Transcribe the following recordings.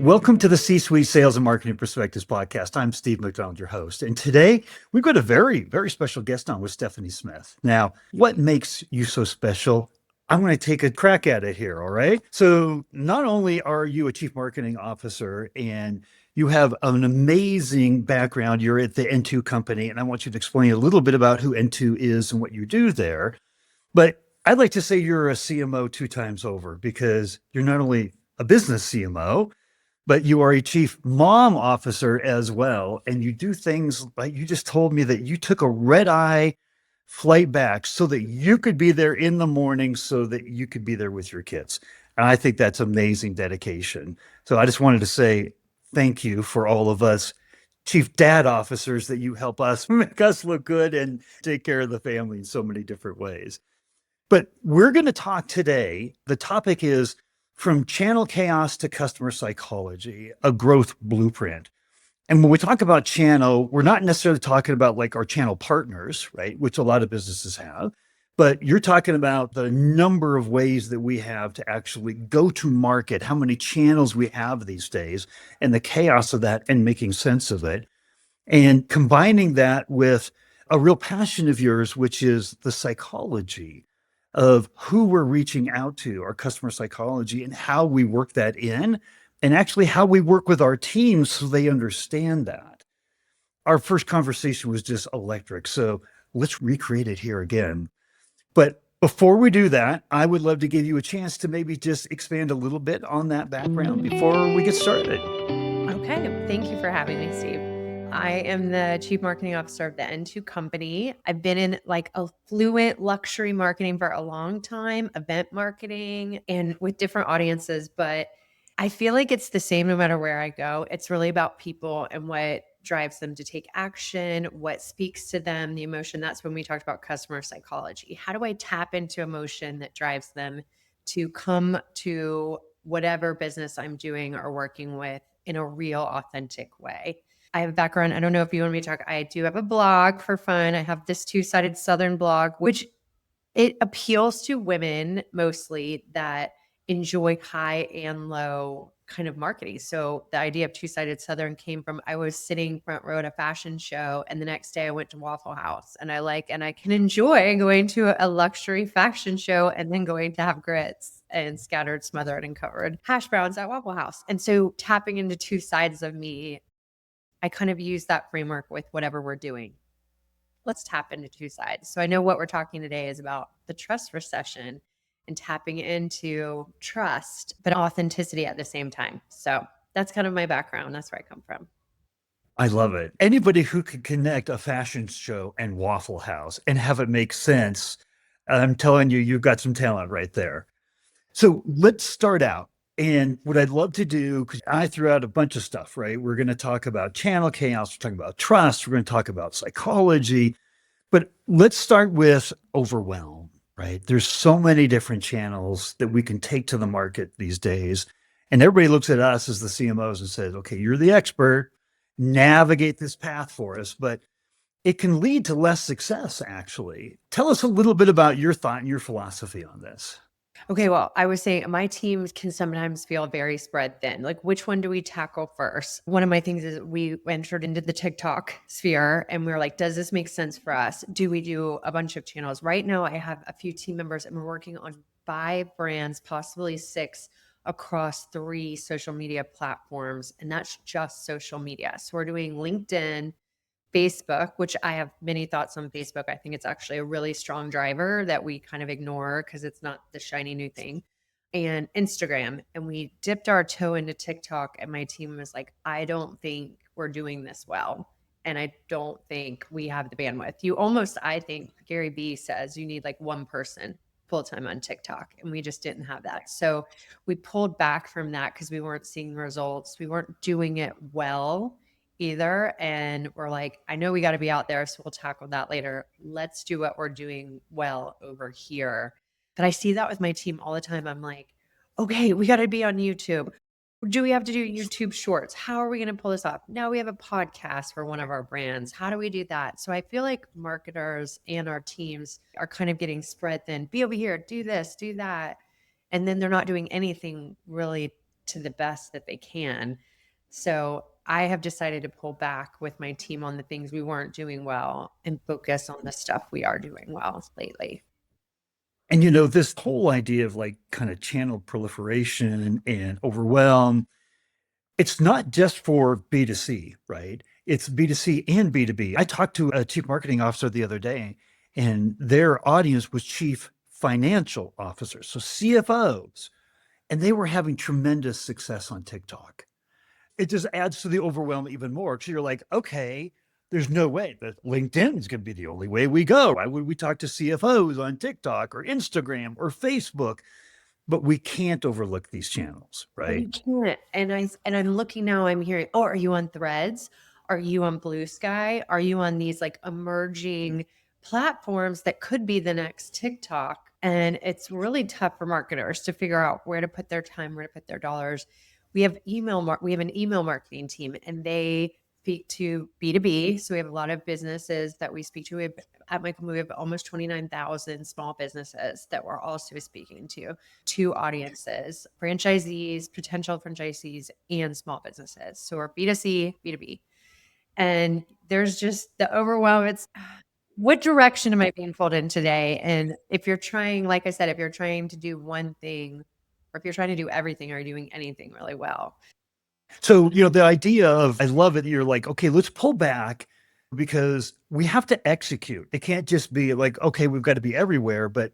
Welcome to the C-Suite Sales and Marketing Perspectives podcast. I'm Steve McDonald, your host. And today we've got a very, very special guest on with Stephanie Smith. Now, what makes you so special? I'm going to take a crack at it here. All right. So not only are you a chief marketing officer and you have an amazing background, you're at the N2 company, and I want you to explain a little bit about who N2 is and what you do there. But I'd like to say you're a CMO 2 times over because you're not only a business CMO, but you are a chief mom officer as well. And you do things like you just told me that you took a red eye flight back so that you could be there in the morning so that you could be there with your kids. And I think that's amazing dedication. So I just wanted to say thank you for all of us chief dad officers that you help us make us look good and take care of the family in so many different ways. But we're going to talk today. The topic is from channel chaos to customer psychology, a growth blueprint. And when we talk about channel, we're not necessarily talking about like our channel partners, right? Which a lot of businesses have, but you're talking about the number of ways that we have to actually go to market, how many channels we have these days, and the chaos of that and making sense of it. And combining that with a real passion of yours, which is the psychology of who we're reaching out to, our customer psychology, and how we work that in, and actually how we work with our teams so they understand that. Our first conversation was just electric. So let's recreate it here again. But before we do that, I would love to give you a chance to maybe just expand a little bit on that background before we get started. Okay. Thank you for having me, Steve. I am the Chief Marketing Officer of the N2 company. I've been in like affluent luxury marketing for a long time, event marketing, and with different audiences, but I feel like it's the same no matter where I go. It's really about people and what drives them to take action, what speaks to them, the emotion. That's when we talked about customer psychology. How do I tap into emotion that drives them to come to whatever business I'm doing or working with in a real, authentic way? I have a background. I don't know if you want me to talk. I do have a blog for fun. I have this Two-Sided Southern blog, which it appeals to women mostly that enjoy high and low kind of marketing. So the idea of Two-Sided Southern came from I was sitting front row at a fashion show, and the next day I went to Waffle House, and I can enjoy going to a luxury fashion show and then going to have grits and scattered, smothered, and covered hash browns at Waffle House. And so tapping into two sides of me, I kind of use that framework with whatever we're doing. Let's tap into two sides. So I know what we're talking today is about the trust recession and tapping into trust, but authenticity at the same time. So that's kind of my background. That's where I come from. I love it. Anybody who could connect a fashion show and Waffle House and have it make sense, I'm telling you, you've got some talent right there. So let's start out. And what I'd love to do, because I threw out a bunch of stuff, right? We're going to talk about channel chaos, we're talking about trust, we're going to talk about psychology, but let's start with overwhelm, right? There's so many different channels that we can take to the market these days. And everybody looks at us as the CMOs and says, okay, you're the expert, navigate this path for us. But it can lead to less success, actually. Tell us a little bit about your thought and your philosophy on this. Okay, well, I was saying my team can sometimes feel very spread thin. Like, which one do we tackle first? One of my things is we entered into the TikTok sphere and we were like, does this make sense for us? Do we do a bunch of channels? Right now, I have a few team members and we're working on 5 brands, possibly 6 across 3 social media platforms. And that's just social media. So we're doing LinkedIn, Facebook, which I have many thoughts on Facebook. I think it's actually a really strong driver that we kind of ignore because it's not the shiny new thing, and Instagram. And we dipped our toe into TikTok, and my team was like, I don't think we're doing this well. And I don't think we have the bandwidth. I think Gary B says you need like 1 person full time on TikTok. And we just didn't have that. So we pulled back from that because we weren't seeing results. We weren't doing it well either. And we're like, I know we got to be out there, so we'll tackle that later. Let's do what we're doing well over here. But I see that with my team all the time. I'm like, okay, we got to be on YouTube. Do we have to do YouTube shorts? How are we going to pull this off? Now we have a podcast for one of our brands. How do we do that? So I feel like marketers and our teams are kind of getting spread thin. Be over here, do this, do that. And then they're not doing anything really to the best that they can. So I have decided to pull back with my team on the things we weren't doing well and focus on the stuff we are doing well lately. And this whole idea of like kind of channel proliferation and overwhelm, it's not just for B2C, right? It's B2C and B2B. I talked to a chief marketing officer the other day, and their audience was chief financial officers, so CFOs, and they were having tremendous success on TikTok. It just adds to the overwhelm even more because you're like, okay, there's no way that LinkedIn is going to be the only way we go. Why would we talk to CFOs on TikTok or Instagram or Facebook? But we can't overlook these channels, And right? you can't. And I'm looking now, I'm hearing, oh, are you on Threads? Are you on Blue Sky? Are you on these like emerging platforms that could be the next TikTok? And it's really tough for marketers to figure out where to put their time, where to put their dollars. We have we have an email marketing team, and they speak to B2B. So we have a lot of businesses that we speak to. At my company, we have almost 29,000 small businesses that we're also speaking to, two audiences: franchisees, potential franchisees, and small businesses. So we're B2C, B2B. And there's just the overwhelm. It's what direction am I being pulled in today? And if you're trying, like I said, if you're trying to do one thing, or if you're trying to do everything, are you doing anything really well? So, the idea of, I love it. You're like, okay, let's pull back because we have to execute. It can't just be like, okay, we've got to be everywhere, but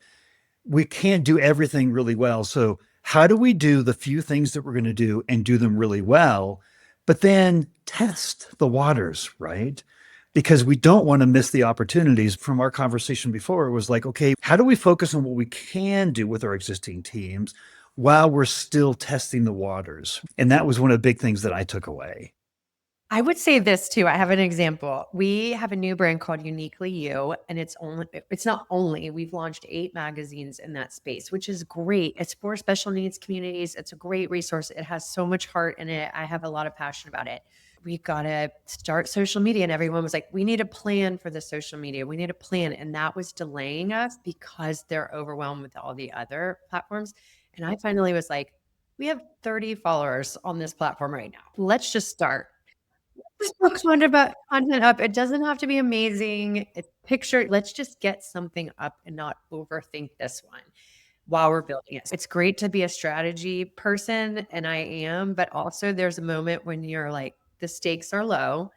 we can't do everything really well. So, how do we do the few things that we're going to do and do them really well, but then test the waters, right? Because we don't want to miss the opportunities. From our conversation before, it was like, okay, how do we focus on what we can do with our existing teams while we're still testing the waters? And that was one of the big things that I took away. I would say this too. I have an example. We have a new brand called Uniquely You, and it's not only, we've launched 8 magazines in that space, which is great. It's for special needs communities. It's a great resource. It has so much heart in it. I have a lot of passion about it. We got to start social media, and everyone was like, we need a plan for the social media. We need a plan. And that was delaying us because they're overwhelmed with all the other platforms. And I finally was like, we have 30 followers on this platform right now. Let's just start. Just put content up. It doesn't have to be amazing. It's picture. Let's just get something up and not overthink this one while we're building it. It's great to be a strategy person, and I am, but also there's a moment when you're like, the stakes are low.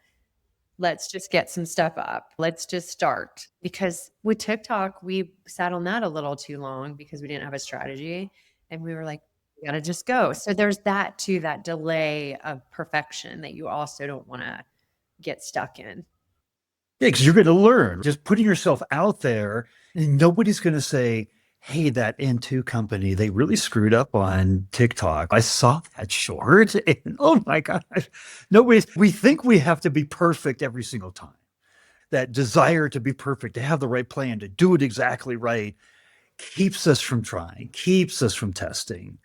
Let's just get some stuff up. Let's just start. Because with TikTok, we sat on that a little too long because we didn't have a strategy. And we were like, we got to just go. So there's that too, that delay of perfection that you also don't want to get stuck in. Yeah, because you're going to learn just putting yourself out there, and nobody's going to say, hey, that N2 company, they really screwed up on TikTok. I saw that short. And oh my gosh. We think we have to be perfect every single time. That desire to be perfect, to have the right plan, to do it exactly right, keeps us from trying, keeps us from testing.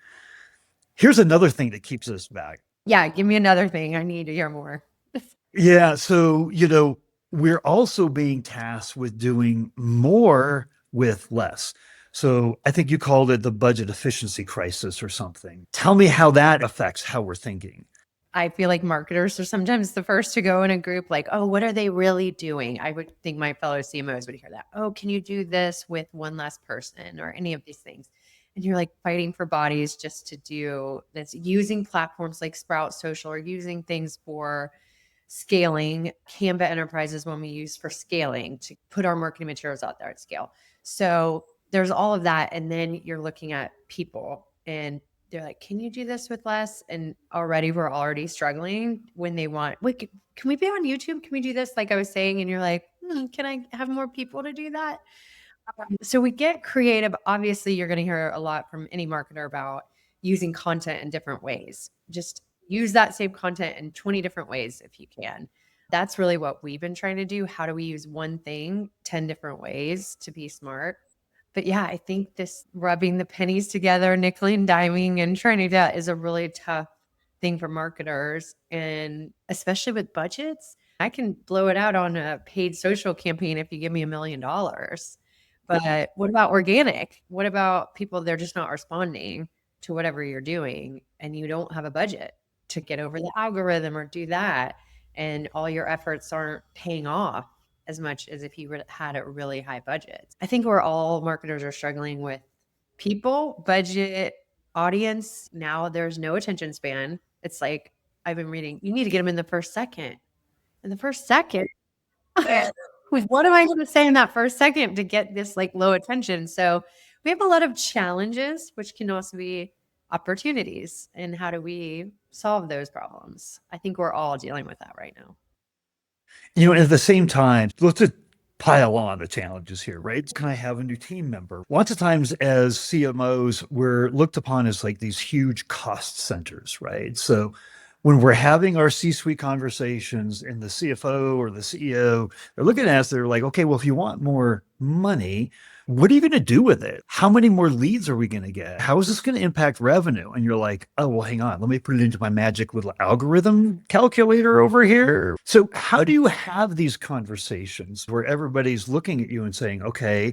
Here's another thing that keeps us back. Yeah, give me another thing. I need to hear more. Yeah. So, we're also being tasked with doing more with less. So I think you called it the budget efficiency crisis or something. Tell me how that affects how we're thinking. I feel like marketers are sometimes the first to go in a group like, oh, what are they really doing? I would think my fellow CMOs would hear that. Oh, can you do this with one less person or any of these things? And you're like fighting for bodies just to do this, using platforms like Sprout Social or using things for scaling. Canva Enterprises when we use for scaling to put our marketing materials out there at scale. So there's all of that. And then you're looking at people, and they're like, can you do this with less? And we're already struggling when they want, wait, can we be on YouTube? Can we do this? Like I was saying, and you're like, can I have more people to do that? So we get creative. Obviously, you're going to hear a lot from any marketer about using content in different ways. Just use that same content in 20 different ways if you can. That's really what we've been trying to do. How do we use one thing 10 different ways to be smart? But yeah, I think this rubbing the pennies together, nickel and diming, and trying to do that is a really tough thing for marketers. And especially with budgets, I can blow it out on a paid social campaign if you give me $1 million. But what about organic? What about people, they're just not responding? to whatever you're doing and you don't have a budget to get over the algorithm or do that, and all your efforts aren't paying off as much as if you had a really high budget. I think we're all marketers are struggling with people, budget, audience. Now there's no attention span. It's like I've been reading, you need to get them in the first second. In the first second, what am I going to say in that first second to get this like low attention? So we have a lot of challenges, which can also be opportunities. And how do we solve those problems? I think we're all dealing with that right now. At the same time, let's just pile on the challenges here, right? Can I have a new team member? Lots of times as CMOs, we're looked upon as like these huge cost centers, right? So when we're having our C-suite conversations and the CFO or the CEO, they're looking at us, they're like, okay, well, if you want more money, what are you going to do with it? How many more leads are we going to get? How is this going to impact revenue? And you're like, oh, well, hang on. Let me put it into my magic little algorithm calculator over here. So how do you have these conversations where everybody's looking at you and saying, okay,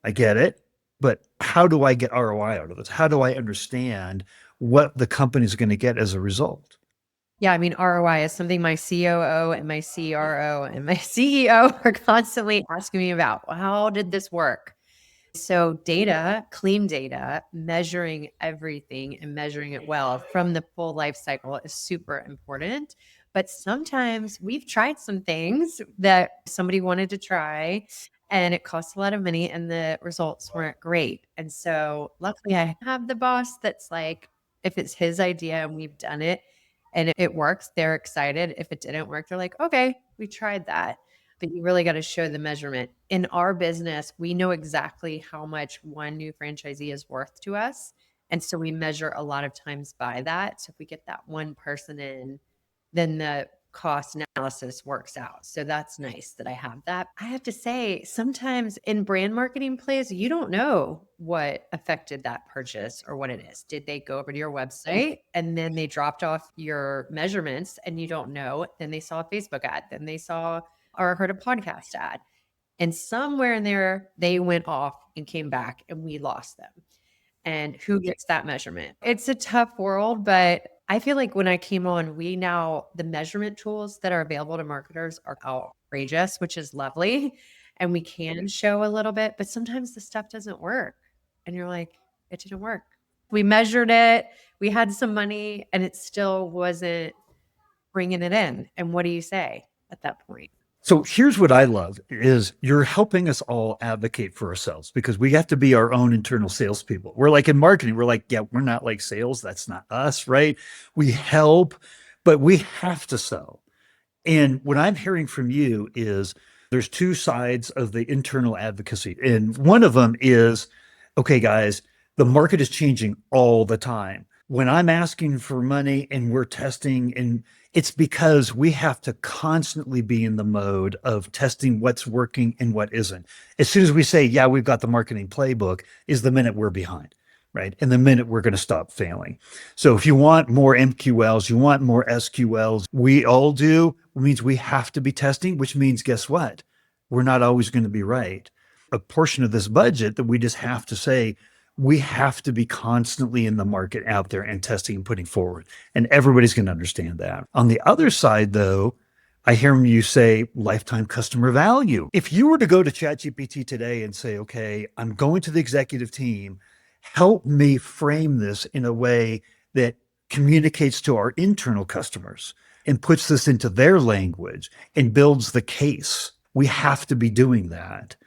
I get it, but how do I get ROI out of this? How do I understand what the company's going to get as a result? Yeah, I mean, ROI is something my COO and my CRO and my CEO are constantly asking me about. How did this work? So data, clean data, measuring everything and measuring it well from the full life cycle is super important. But sometimes we've tried some things that somebody wanted to try and it costs a lot of money and the results weren't great. And so luckily I have the boss that's like, if it's his idea and we've done it and it works, they're excited. If it didn't work, they're like, okay, we tried that. But you really got to show the measurement. In our business, we know exactly how much one new franchisee is worth to us. And so we measure a lot of times by that. So if we get that one person in, then the cost analysis works out. So that's nice that I have that. I have to say, sometimes in brand marketing plays, you don't know what affected that purchase or what it is. Did they go over to your website and then they dropped off your measurements and you don't know? Then they saw a Facebook ad, then they saw or heard a podcast ad. And somewhere in there, they went off and came back and we lost them. And who gets that measurement? It's a tough world, but I feel like when I came on, the measurement tools that are available to marketers are outrageous, which is lovely. And we can show a little bit, but sometimes the stuff doesn't work. And you're like, it didn't work. We measured it, we had some money, and it still wasn't bringing it in. And what do you say at that point? So here's what I love is you're helping us all advocate for ourselves because we have to be our own internal salespeople. We're like in marketing, we're like, yeah, we're not like sales. That's not us, right? We help, but we have to sell. And what I'm hearing from you is there's two sides of the internal advocacy. And one of them is, okay, guys, the market is changing all the time. When I'm asking for money and we're testing, and it's because we have to constantly be in the mode of testing what's working and what isn't. As soon as we say, yeah, we've got the marketing playbook, is the minute we're behind, right? And the minute we're going to stop failing. So if you want more MQLs, you want more SQLs, we all do, it means we have to be testing, which means guess what? We're not always going to be right. A portion of this budget that we just have to say, we have to be constantly in the market out there and testing and putting forward. And everybody's going to understand that. On the other side, though, I hear you say lifetime customer value. If you were to go to ChatGPT today and say, okay, I'm going to the executive team, help me frame this in a way that communicates to our internal customers and puts this into their language and builds the case. We have to be doing that.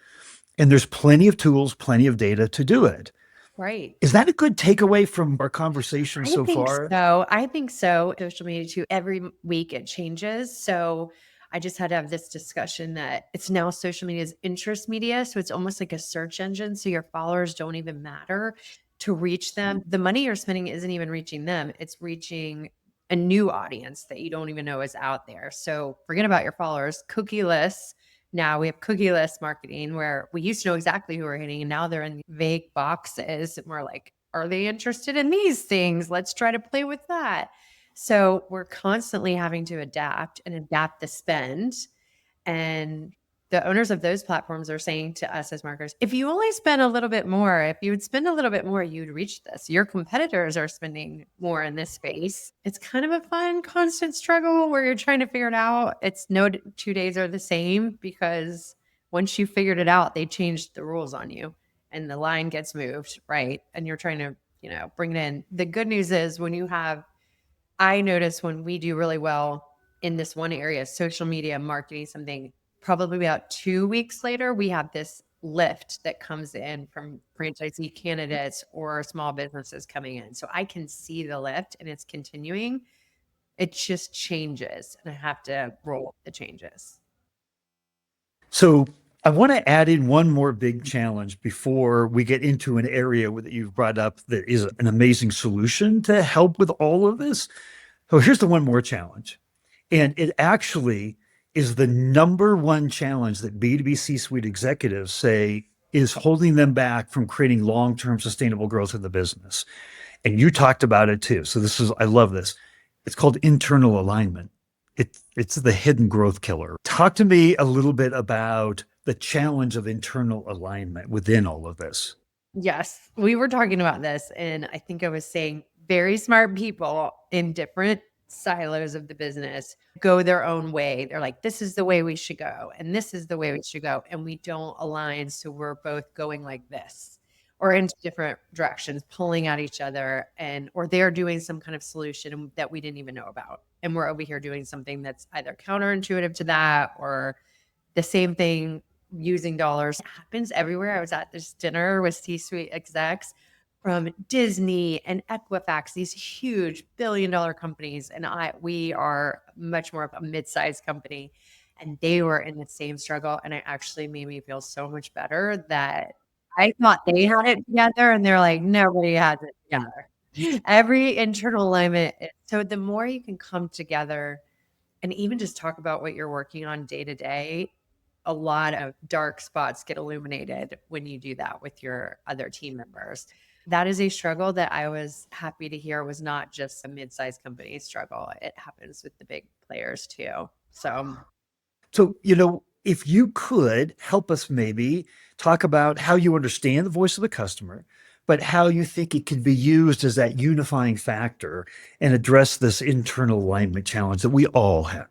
And there's plenty of tools, plenty of data to do it. Right. Is that a good takeaway from our conversation so think far? so. I think so. Social media too. Every week it changes. So I just had to have this discussion that it's now social media's interest media. So it's almost like a search engine. So your followers don't even matter to reach them. The money you're spending isn't even reaching them. It's reaching a new audience that you don't even know is out there. So forget about your followers. Cookieless. Now we have cookieless marketing where we used to know exactly who we're hitting and now they're in vague boxes. And we're like, are they interested in these things? Let's try to play with that. So we're constantly having to adapt and adapt the spend. And the owners of those platforms are saying to us as marketers, if you only spend a little bit more, if you would spend a little bit more, you'd reach this. Your competitors are spending more in this space. It's kind of a fun, constant struggle where you're trying to figure it out. It's no 2 days are the same, because once you figured it out, they changed the rules on you and the line gets moved, right? And you're trying to, bring it in. The good news is I notice when we do really well in this one area, social media marketing, something, probably about 2 weeks later, we have this lift that comes in from franchisee candidates or small businesses coming in. So I can see the lift and it's continuing. It just changes and I have to roll with the changes. So I want to add in one more big challenge before we get into an area that you've brought up that is an amazing solution to help with all of this. So here's the one more challenge. And it actually is the number one challenge that B2B C-suite executives say is holding them back from creating long-term sustainable growth in the business. And you talked about it too. So I love this. It's called internal alignment. It's the hidden growth killer. Talk to me a little bit about the challenge of internal alignment within all of this. Yes, we were talking about this, and I think I was saying very smart people in different silos of the business go their own way. They're like, this is the way we should go, and this is the way we should go. And we don't align. So we're both going like this or into different directions, pulling at each other, or they're doing some kind of solution that we didn't even know about. And we're over here doing something that's either counterintuitive to that or the same thing, using dollars. It happens everywhere. I was at this dinner with C-suite execs from Disney and Equifax, these huge billion-dollar companies, and we are much more of a mid-sized company, and they were in the same struggle. And it actually made me feel so much better that I thought they had it together, and they're like, nobody has it together. Every internal alignment. So the more you can come together and even just talk about what you're working on day to day, a lot of dark spots get illuminated when you do that with your other team members. That is a struggle that I was happy to hear was not just a mid-sized company struggle. It happens with the big players too. So, if you could help us maybe talk about how you understand the voice of the customer, but how you think it can be used as that unifying factor and address this internal alignment challenge that we all have.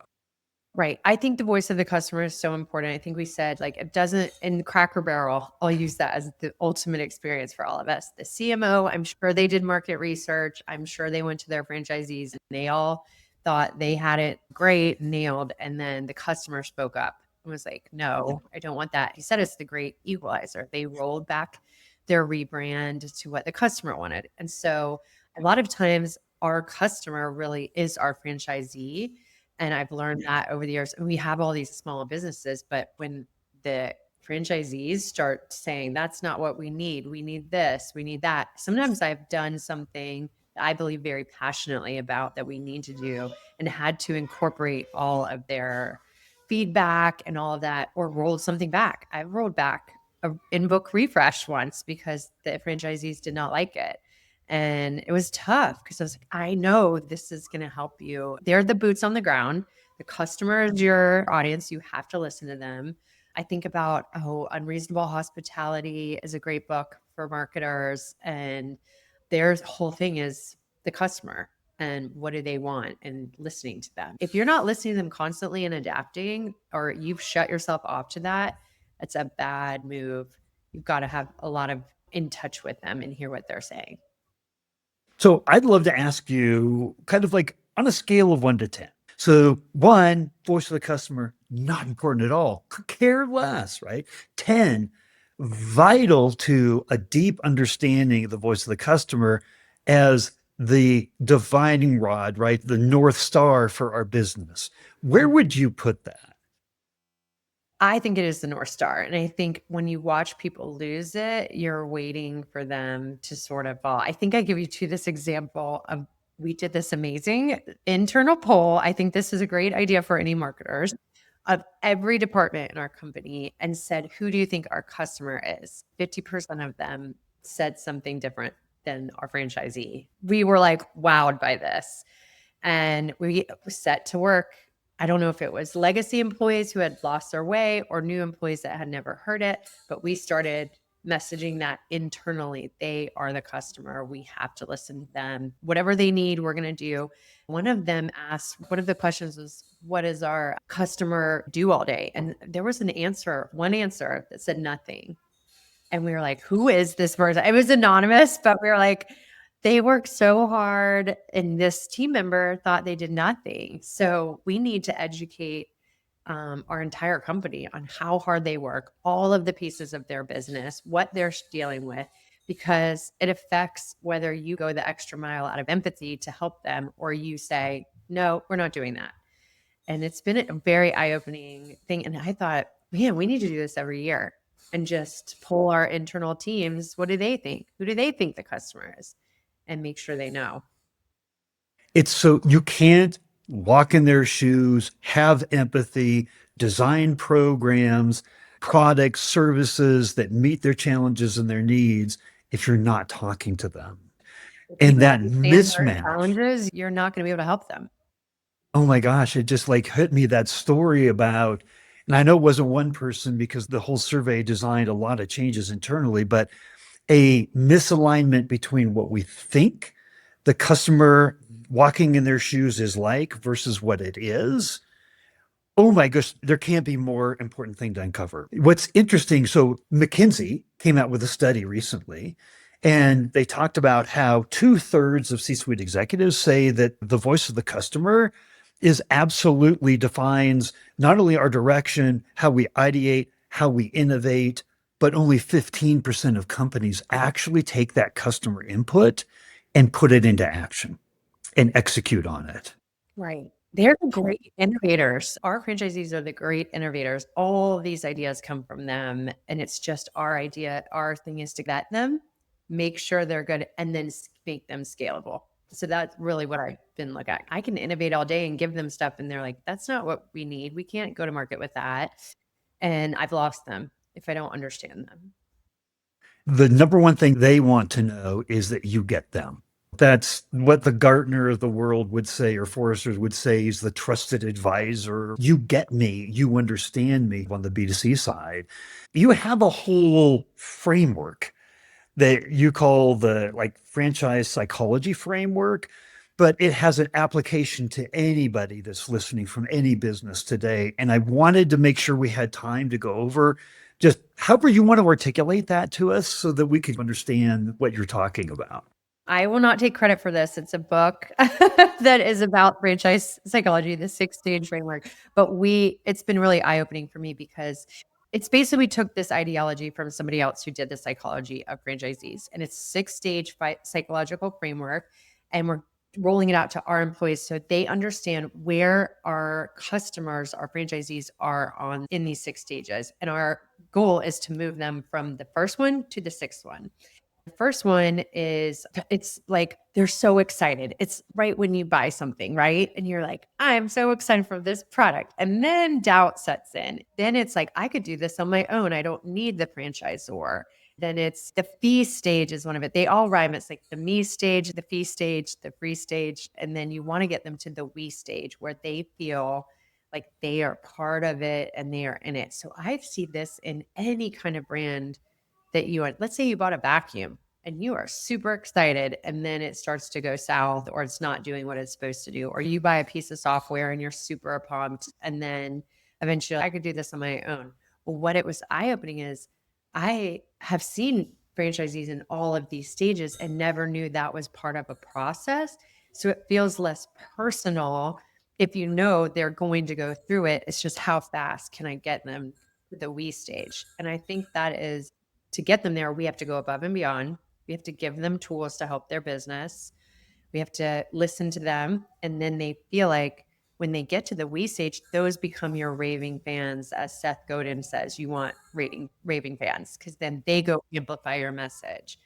Right. I think the voice of the customer is so important. I think we said, like, it doesn't, in Cracker Barrel, I'll use that as the ultimate experience for all of us. The CMO, I'm sure they did market research. I'm sure they went to their franchisees and they all thought they had it great, nailed. And then the customer spoke up and was like, no, I don't want that. He said it's the great equalizer. They rolled back their rebrand to what the customer wanted. And so a lot of times our customer really is our franchisee. And I've learned that over the years. And we have all these small businesses, but when the franchisees start saying, that's not what we need this, we need that. Sometimes I've done something that I believe very passionately about that we need to do and had to incorporate all of their feedback and all of that, or rolled something back. I rolled back a in-book refresh once because the franchisees did not like it. And it was tough because I was like, I know this is going to help you. They're the boots on the ground. The customer is your audience. You have to listen to them. I think about, Unreasonable Hospitality is a great book for marketers. And their whole thing is the customer and what do they want and listening to them. If you're not listening to them constantly and adapting, or you've shut yourself off to that, it's a bad move. You've got to have a lot of in touch with them and hear what they're saying. So I'd love to ask you kind of like on a scale of 1 to 10. So 1, voice of the customer, not important at all, could care less, right? 10, vital to a deep understanding of the voice of the customer as the dividing rod, right? The North Star for our business. Where would you put that? I think it is the North Star. And I think when you watch people lose it, you're waiting for them to sort of fall. I think I give you this example of, we did this amazing internal poll. I think this is a great idea for any marketers, of every department in our company, and said, who do you think our customer is? 50% of them said something different than our franchisee. We were like wowed by this. And we set to work I don't know if it was legacy employees who had lost their way or new employees that had never heard it, but we started messaging that internally. They are the customer. We have to listen to them. Whatever they need, we're going to do. One of them asked, one of the questions was, what does our customer do all day? And there was one answer that said nothing. And we were like, who is this person? It was anonymous, but we were like, they work so hard. And this team member thought they did nothing. So we need to educate our entire company on how hard they work, all of the pieces of their business, what they're dealing with, because it affects whether you go the extra mile out of empathy to help them or you say, no, we're not doing that. And it's been a very eye-opening thing. And I thought, man, we need to do this every year and just pull our internal teams. What do they think? Who do they think the customer is? And make sure they know. It's so you can't walk in their shoes, have empathy, design programs, products, services that meet their challenges and their needs if you're not talking to them. If you And don't that understand their mismatch. challenges, you're not going to be able to help them. Oh my gosh, it just like hit me that story about, and I know it wasn't one person because the whole survey designed a lot of changes internally, but a misalignment between what we think the customer walking in their shoes is like versus what it is. Oh my gosh, there can't be more important thing to uncover. What's interesting, so McKinsey came out with a study recently, and they talked about how 2/3 of C-suite executives say that the voice of the customer is absolutely defines not only our direction, how we ideate, how we innovate, but only 15% of companies actually take that customer input and put it into action and execute on it. Right. They're the great innovators. Our franchisees are the great innovators. All of these ideas come from them. And it's just our idea. Our thing is to get them, make sure they're good, and then make them scalable. So that's really what I've been looking at. I can innovate all day and give them stuff, and they're like, that's not what we need. We can't go to market with that. And I've lost them if I don't understand them. The number one thing they want to know is that you get them. That's what the Gartner of the world would say, or Forrester would say, is the trusted advisor. You get me, you understand me on the B2C side. You have a whole framework that you call the like franchise psychology framework, but it has an application to anybody that's listening from any business today. And I wanted to make sure we had time to go over just however you want to articulate that to us so that we could understand what you're talking about. I will not take credit for this. It's a book that is about franchise psychology, the 6-stage framework. But it's been really eye-opening for me because it's basically we took this ideology from somebody else who did the psychology of franchisees, and it's 6-stage psychological framework, and we're rolling it out to our employees so they understand where our customers, our franchisees are on in these 6 stages. And our goal is to move them from the first one to the 6th one. The first one is it's like they're so excited. It's right when you buy something, right? And you're like, I'm so excited for this product. And then doubt sets in. Then it's like, I could do this on my own. I don't need the franchisor. Then it's the fee stage is one of it. They all rhyme. It's like the me stage, the fee stage, the free stage. And then you want to get them to the we stage where they feel like they are part of it and they are in it. So I see this in any kind of brand that let's say you bought a vacuum and you are super excited and then it starts to go south or it's not doing what it's supposed to do, or you buy a piece of software and you're super pumped and then eventually I could do this on my own. Well, what it was eye-opening is I have seen franchisees in all of these stages and never knew that was part of a process. So it feels less personal if you know they're going to go through it. It's just how fast can I get them to the we stage? And I think that is to get them there, we have to go above and beyond. We have to give them tools to help their business. We have to listen to them. And then they feel like when they get to the we stage, those become your raving fans. As Seth Godin says, you want raving fans because then they go amplify your message.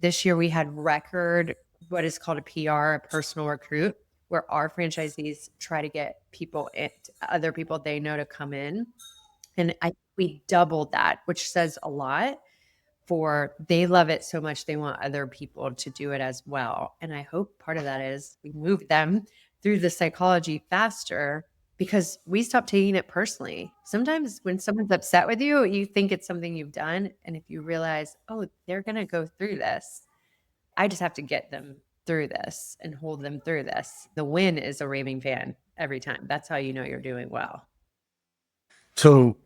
This year we had record, what is called a PR, a personal recruit, where our franchisees try to get other people they know to come in. And we doubled that, which says a lot. They love it so much they want other people to do it as well. And I hope part of that is we move them through the psychology faster because we stop taking it personally. Sometimes when someone's upset with you, you think it's something you've done. And if you realize, oh, they're going to go through this, I just have to get them through this and hold them through this. The win is a raving fan every time. That's how you know you're doing well. So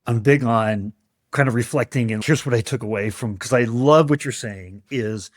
I'm big on kind of reflecting, and here's what I took away from, because I love what you're saying, is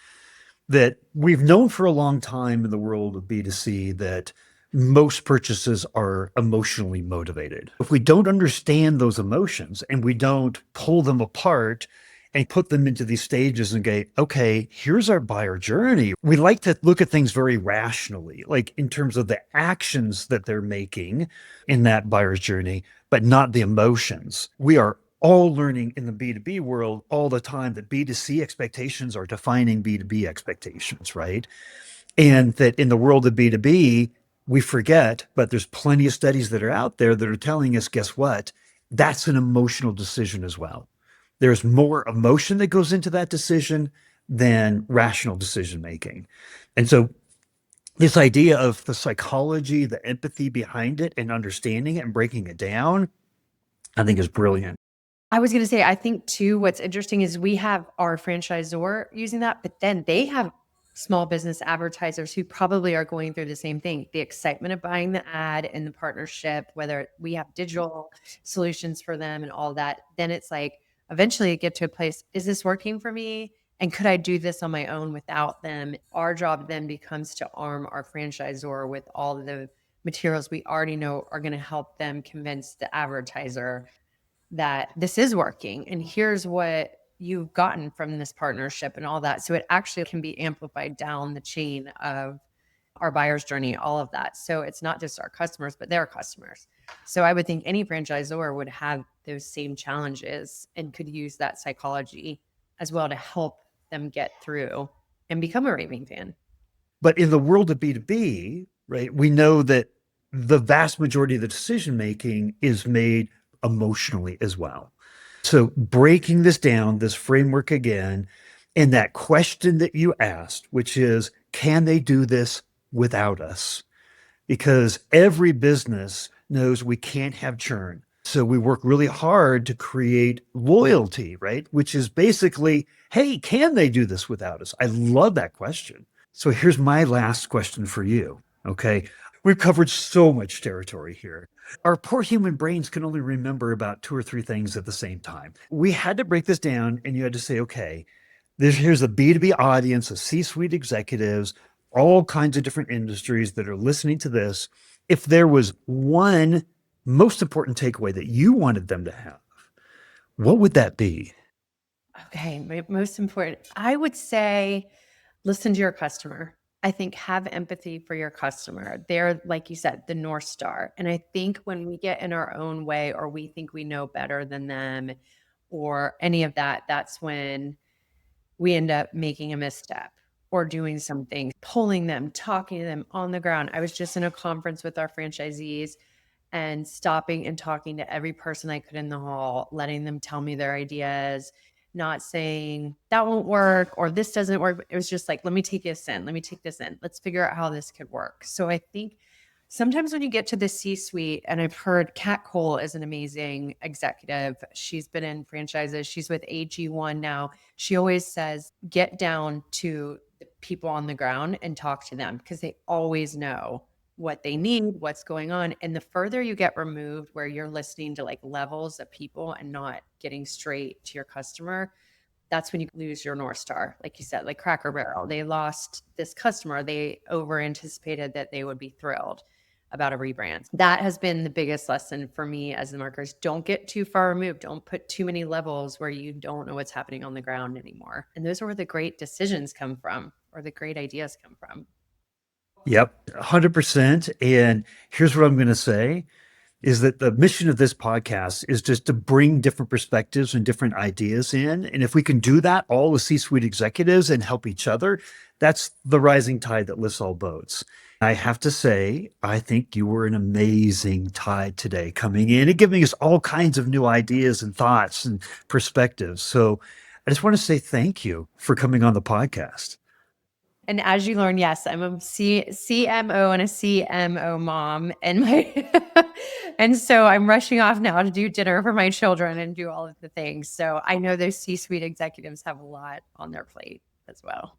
that we've known for a long time in the world of B2C that most purchases are emotionally motivated. If we don't understand those emotions and we don't pull them apart and put them into these stages and go, okay, here's our buyer journey. We like to look at things very rationally, like in terms of the actions that they're making in that buyer's journey, but not the emotions. We are all learning in the B2B world all the time that B2C expectations are defining B2B expectations, right? And that in the world of B2B, we forget, but there's plenty of studies that are out there that are telling us, guess what? That's an emotional decision as well. There's more emotion that goes into that decision than rational decision making. And so this idea of the psychology, the empathy behind it and understanding it and breaking it down, I think is brilliant. I was going to say, I think too, what's interesting is we have our franchisor using that, but then they have small business advertisers who probably are going through the same thing. The excitement of buying the ad and the partnership, whether we have digital solutions for them and all that, then it's like eventually you get to a place, is this working for me? And could I do this on my own without them? Our job then becomes to arm our franchisor with all of the materials we already know are going to help them convince the advertiser that this is working and here's what you've gotten from this partnership and all that. So it actually can be amplified down the chain of our buyer's journey, all of that. So it's not just our customers, but their customers. So I would think any franchisor would have those same challenges and could use that psychology as well to help them get through and become a raving fan. But in the world of B2B, right, we know that the vast majority of the decision making is made emotionally as well. So breaking this down, this framework again, and that question that you asked, which is, can they do this without us? Because every business knows we can't have churn. So we work really hard to create loyalty, right? Which is basically, hey, can they do this without us? I love that question. So here's my last question for you. Okay. We've covered so much territory here. Our poor human brains can only remember about two or three things at the same time. We had to break this down and you had to say, okay, here's a B2B audience of C-suite executives, all kinds of different industries that are listening to this. If there was one most important takeaway that you wanted them to have, what would that be? Okay, most important, I would say listen to your customer. I think have empathy for your customer. They're, like you said, the North Star. And I think when we get in our own way or we think we know better than them or any of that, that's when we end up making a misstep or doing something, pulling them, talking to them on the ground. I was just in a conference with our franchisees and stopping and talking to every person I could in the hall, letting them tell me their ideas, not saying that won't work or this doesn't work. It was just like, let me take this in. Let me take this in. Let's figure out how this could work. So I think sometimes when you get to the C-suite, and I've heard Kat Cole is an amazing executive. She's been in franchises. She's with AG1 now. She always says, get down to the people on the ground and talk to them because they always know what they need, what's going on. And the further you get removed where you're listening to like levels of people and not getting straight to your customer, that's when you lose your North Star. Like you said, like Cracker Barrel, they lost this customer. They over anticipated that they would be thrilled about a rebrand. That has been the biggest lesson for me as the marketers. Don't get too far removed. Don't put too many levels where you don't know what's happening on the ground anymore. And those are where the great decisions come from or the great ideas come from. Yep, 100%. And here's what I'm going to say is that the mission of this podcast is just to bring different perspectives and different ideas in. And if we can do that, all the C-suite executives and help each other, that's the rising tide that lifts all boats. I have to say, I think you were an amazing tide today coming in and giving us all kinds of new ideas and thoughts and perspectives. So I just want to say thank you for coming on the podcast. And as you learn, yes, I'm a CMO and a CMO mom, and and so I'm rushing off now to do dinner for my children and do all of the things. So I know those C-suite executives have a lot on their plate as well.